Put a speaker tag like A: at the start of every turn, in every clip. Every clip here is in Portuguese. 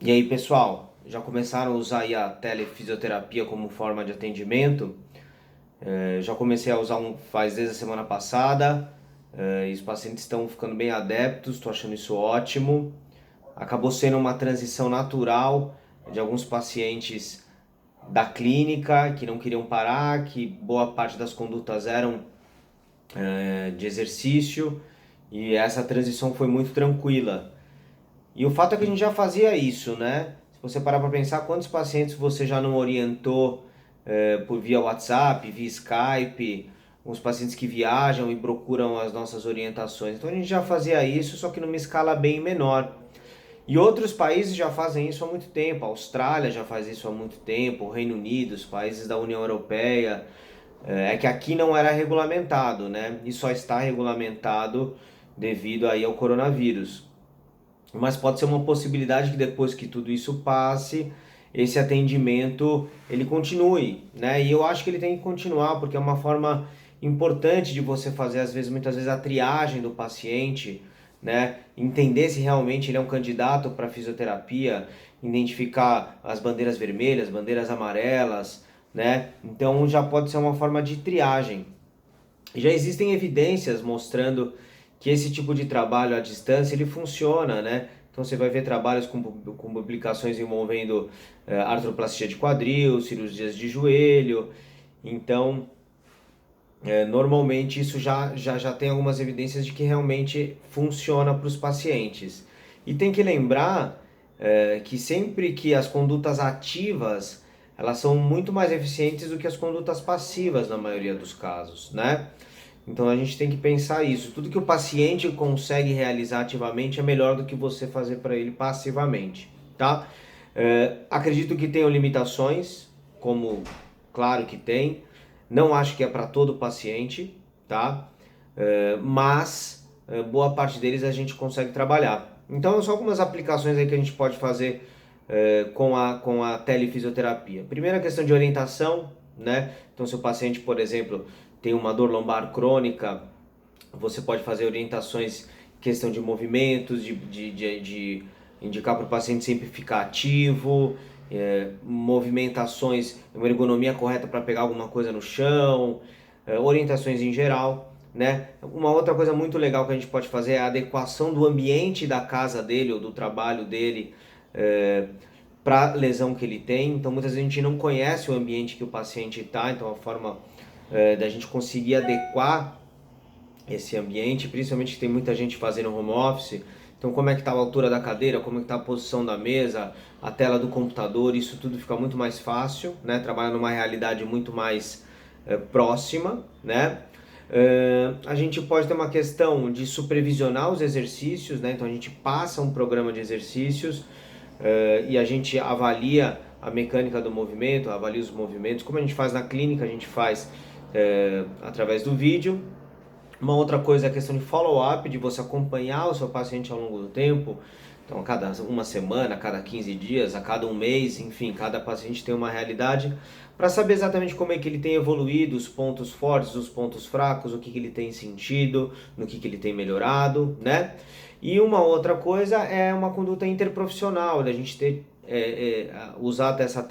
A: E aí, pessoal, já começaram a usar aí a telefisioterapia como forma de atendimento? Já comecei a usar faz desde a semana passada, e os pacientes estão ficando bem adeptos, estou achando isso ótimo. Acabou sendo uma transição natural de alguns pacientes da clínica que não queriam parar, que boa parte das condutas eram de exercício, e essa transição foi muito tranquila. E o fato é que a gente já fazia isso, né? Se você parar para pensar, quantos pacientes você já não orientou por via WhatsApp, via Skype, os pacientes que viajam e procuram as nossas orientações. Então a gente já fazia isso, só que numa escala bem menor. E outros países já fazem isso há muito tempo. A Austrália já faz isso há muito tempo, o Reino Unido, os países da União Europeia. É que aqui não era regulamentado, né? E só está regulamentado devido aí ao coronavírus. Mas pode ser uma possibilidade que depois que tudo isso passe, esse atendimento ele continue, né? E eu acho que ele tem que continuar porque é uma forma importante de você fazer muitas vezes a triagem do paciente, né? Entender se realmente ele é um candidato para fisioterapia, identificar as bandeiras vermelhas, bandeiras amarelas, né? Então já pode ser uma forma de triagem. Já existem evidências mostrando que esse tipo de trabalho à distância ele funciona, né? Então você vai ver trabalhos com publicações envolvendo artroplastia de quadril, cirurgias de joelho. Então, normalmente isso já tem algumas evidências de que realmente funciona para os pacientes. E tem que lembrar que sempre que as condutas ativas elas são muito mais eficientes do que as condutas passivas na maioria dos casos, né? Então a gente tem que pensar isso. Tudo que o paciente consegue realizar ativamente é melhor do que você fazer para ele passivamente, tá? Acredito que tenham limitações, como claro que tem. Não acho que é para todo paciente, tá? Mas boa parte deles a gente consegue trabalhar. Então são algumas aplicações aí que a gente pode fazer com a telefisioterapia. Primeira questão de orientação, né? Então se o paciente, por exemplo, tem uma dor lombar crônica, você pode fazer orientações, questão de movimentos, de indicar para o paciente sempre ficar ativo, movimentações, uma ergonomia correta para pegar alguma coisa no chão, orientações em geral, né? Uma outra coisa muito legal que a gente pode fazer é a adequação do ambiente da casa dele ou do trabalho dele para a lesão que ele tem. Então muitas vezes a gente não conhece o ambiente que o paciente está, então a forma da gente conseguir adequar esse ambiente, principalmente que tem muita gente fazendo home office. Então como é que está a altura da cadeira, como é que está a posição da mesa, a tela do computador, isso tudo fica muito mais fácil, né? Trabalhar numa realidade muito mais próxima, né? A gente pode ter uma questão de supervisionar os exercícios, né? Então a gente passa um programa de exercícios e a gente avalia a mecânica do movimento, avalia os movimentos, como a gente faz na clínica, a gente faz através do vídeo. Uma outra coisa é a questão de follow-up, de você acompanhar o seu paciente ao longo do tempo. Então, a cada uma semana, a cada 15 dias, a cada um mês, enfim, cada paciente tem uma realidade para saber exatamente como é que ele tem evoluído, os pontos fortes, os pontos fracos, o que, que ele tem sentido, no que ele tem melhorado, né? E uma outra coisa é uma conduta interprofissional, da gente ter, usar dessa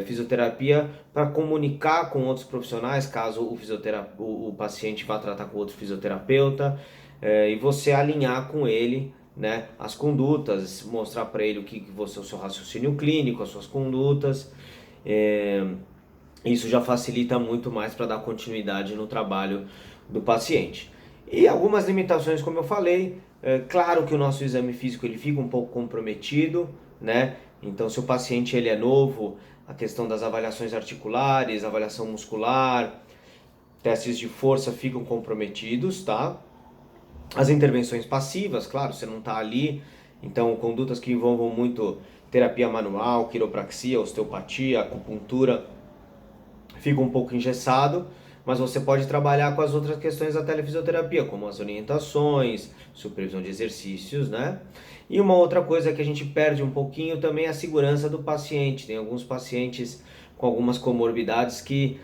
A: fisioterapia para comunicar com outros profissionais, caso o paciente vá tratar com outro fisioterapeuta, e você alinhar com ele, né, as condutas, mostrar para ele o seu raciocínio clínico, as suas condutas. Isso já facilita muito mais para dar continuidade no trabalho do paciente. E algumas limitações, como eu falei, claro que o nosso exame físico ele fica um pouco comprometido, né? Então, se o paciente ele é novo, a questão das avaliações articulares, avaliação muscular, testes de força ficam comprometidos, tá? As intervenções passivas, claro, você não está ali, então condutas que envolvam muito terapia manual, quiropraxia, osteopatia, acupuntura, fica um pouco engessado, mas você pode trabalhar com as outras questões da telefisioterapia, como as orientações, supervisão de exercícios, né? E uma outra coisa que a gente perde um pouquinho também é a segurança do paciente. Tem alguns pacientes com algumas comorbidades que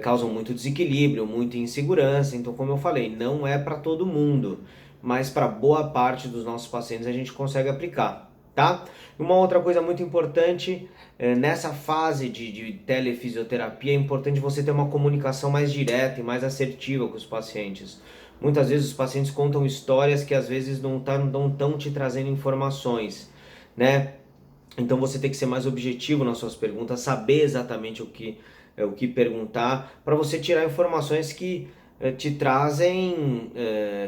A: causam muito desequilíbrio, muita insegurança. Então, como eu falei, não é para todo mundo, mas para boa parte dos nossos pacientes a gente consegue aplicar, tá? Uma outra coisa muito importante, nessa fase de telefisioterapia, é importante você ter uma comunicação mais direta e mais assertiva com os pacientes. Muitas vezes os pacientes contam histórias que às vezes não estão te trazendo informações, né? Então você tem que ser mais objetivo nas suas perguntas, saber exatamente o que perguntar, para você tirar informações que te trazem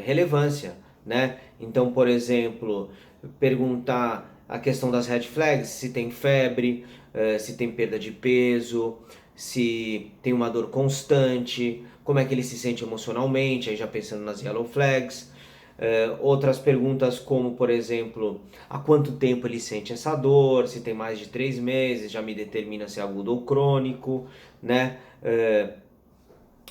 A: relevância, né? Então, por exemplo, perguntar a questão das red flags, se tem febre, se tem perda de peso, se tem uma dor constante, como é que ele se sente emocionalmente, aí já pensando nas yellow flags. Outras perguntas como, por exemplo, há quanto tempo ele sente essa dor, se tem mais de 3 meses, já me determina se é agudo ou crônico, né?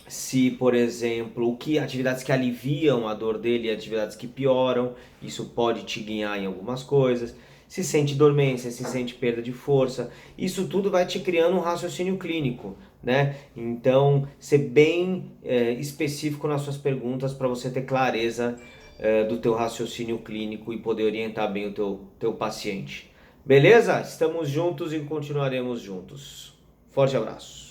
A: Se, por exemplo, atividades que aliviam a dor dele e atividades que pioram, isso pode te guiar em algumas coisas. Se sente dormência, se sente perda de força, isso tudo vai te criando um raciocínio clínico, né? Então, ser bem específico nas suas perguntas para você ter clareza do teu raciocínio clínico e poder orientar bem o teu paciente. Beleza? Estamos juntos e continuaremos juntos. Forte abraço.